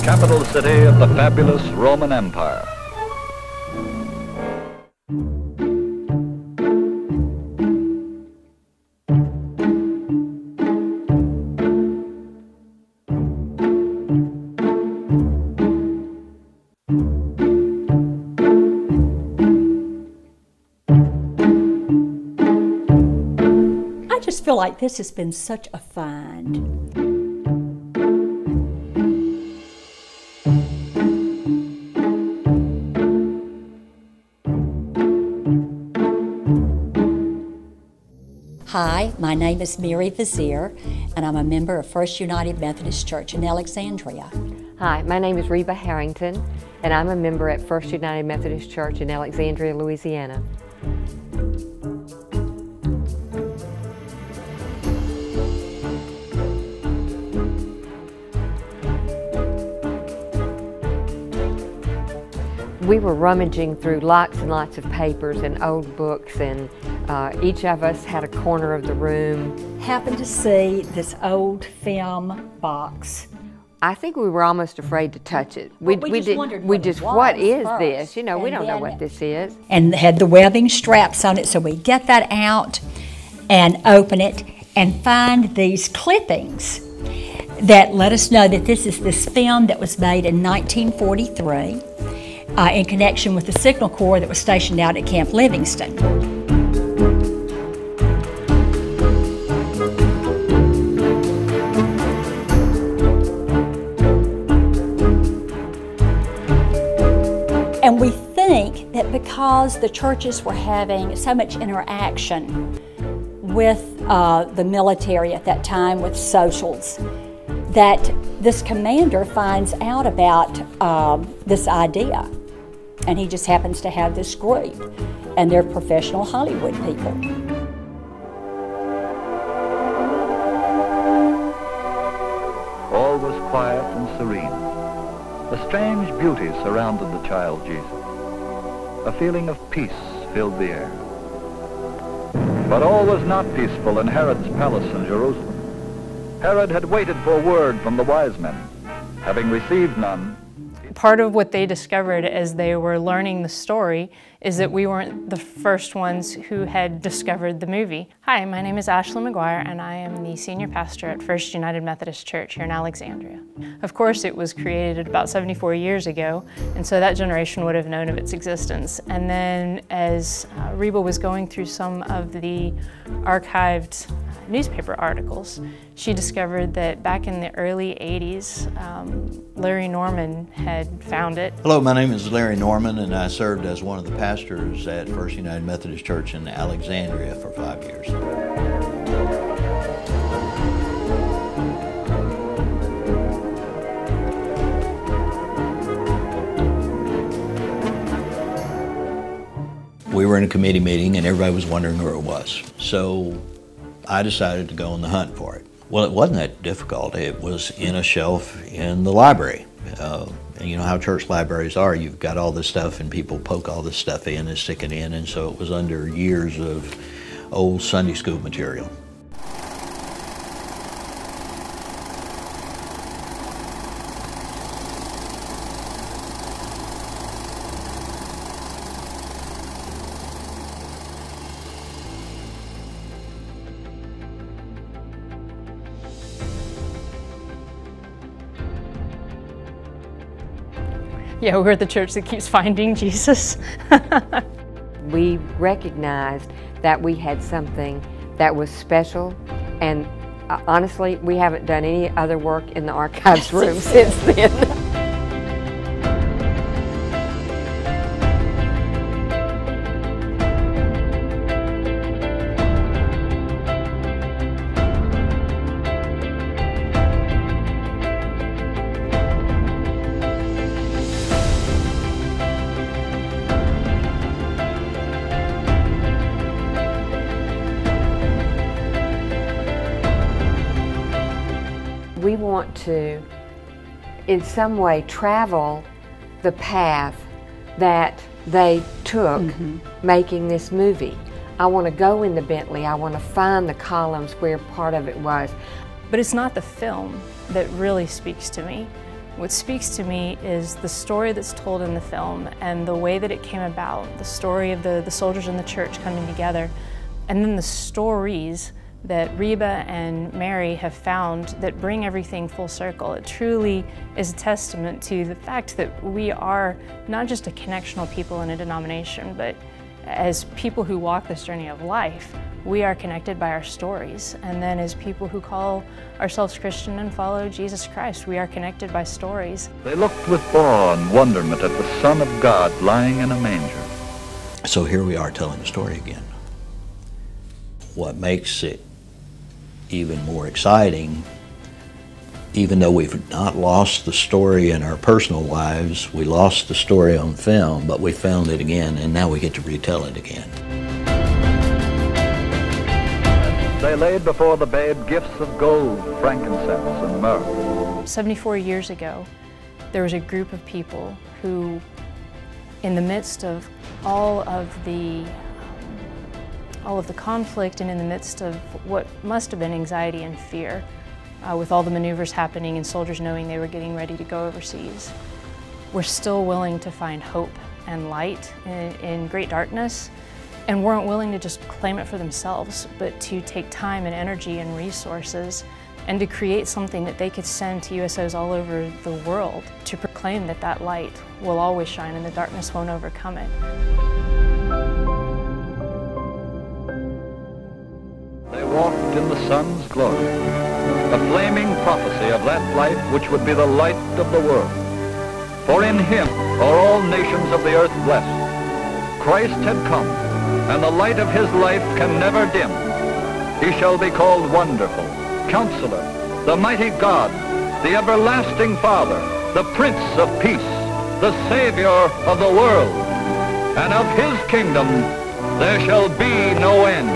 capital city of the fabulous Roman Empire. I just feel like this has been such a find. Hi, my name is Mary Vizier, and I'm a member of First United Methodist Church in Alexandria. Hi, my name is Reba Harrington, and I'm a member at First United Methodist Church in Alexandria, Louisiana. We were rummaging through lots and lots of papers and old books, and each of us had a corner of the room. Happened to see this old film box. I think we were almost afraid to touch it. We just wondered what it was what is first. this? You know, we And don't know then- what this is. And had the webbing straps on it, so we get that out and open it and find these clippings that let us know that this is this film that was made in 1943 in connection with the Signal Corps that was stationed out at Camp Livingston. And we think that because the churches were having so much interaction with the military at that time, with socials, that this commander finds out about this idea. And he just happens to have this group, and they're professional Hollywood people. All was quiet and serene. A strange beauty surrounded the child Jesus. A feeling of peace filled the air. But all was not peaceful in Herod's palace in Jerusalem. Herod had waited for word from the wise men. Having received none, part of what they discovered as they were learning the story is that we weren't the first ones who had discovered the movie. Hi, my name is Ashley McGuire, and I am the senior pastor at First United Methodist Church here in Alexandria. Of course, it was created about 74 years ago, and so that generation would have known of its existence. And then as Reba was going through some of the archived newspaper articles, she discovered that back in the early 80s, Larry Norman had found it. Hello, my name is Larry Norman, and I served as one of the pastors at First United Methodist Church in Alexandria for 5 years. We were in a committee meeting and everybody was wondering who it was. So I decided to go on the hunt for it. Well, it wasn't that difficult. It was in a shelf in the library. And you know how church libraries are. You've got all this stuff and people poke all this stuff in and stick it in, and so it was under years of old Sunday school material. Yeah, we're the church that keeps finding Jesus. We recognized that we had something that was special, and honestly, we haven't done any other work in the archives room since then. We want to, in some way, travel the path that they took making this movie. I want to go in the Bentley. I want to find the columns where part of it was. But it's not the film that really speaks to me. What speaks to me is the story that's told in the film and the way that it came about, the story of the soldiers in the church coming together, and then the stories that Reba and Mary have found that bring everything full circle. It truly is a testament to the fact that we are not just a connectional people in a denomination, but as people who walk this journey of life, we are connected by our stories. And then as people who call ourselves Christian and follow Jesus Christ, we are connected by stories. They looked with awe and wonderment at the Son of God lying in a manger. So here we are telling the story again. What makes it even more exciting, even though we've not lost the story in our personal lives, we lost the story on film, but we found it again, and now we get to retell it again. They laid before the babe gifts of gold, frankincense, and myrrh. 74 years ago, there was a group of people who, in the midst of all of the conflict and in the midst of what must have been anxiety and fear, with all the maneuvers happening and soldiers knowing they were getting ready to go overseas, were still willing to find hope and light in great darkness, and weren't willing to just claim it for themselves, but to take time and energy and resources and to create something that they could send to USOs all over the world to proclaim that that light will always shine and the darkness won't overcome it. They walked in the sun's glory, a flaming prophecy of that light which would be the light of the world. For in him are all nations of the earth blessed. Christ had come, and the light of his life can never dim. He shall be called Wonderful, Counselor, the Mighty God, the Everlasting Father, the Prince of Peace, the Savior of the world. And of his kingdom there shall be no end.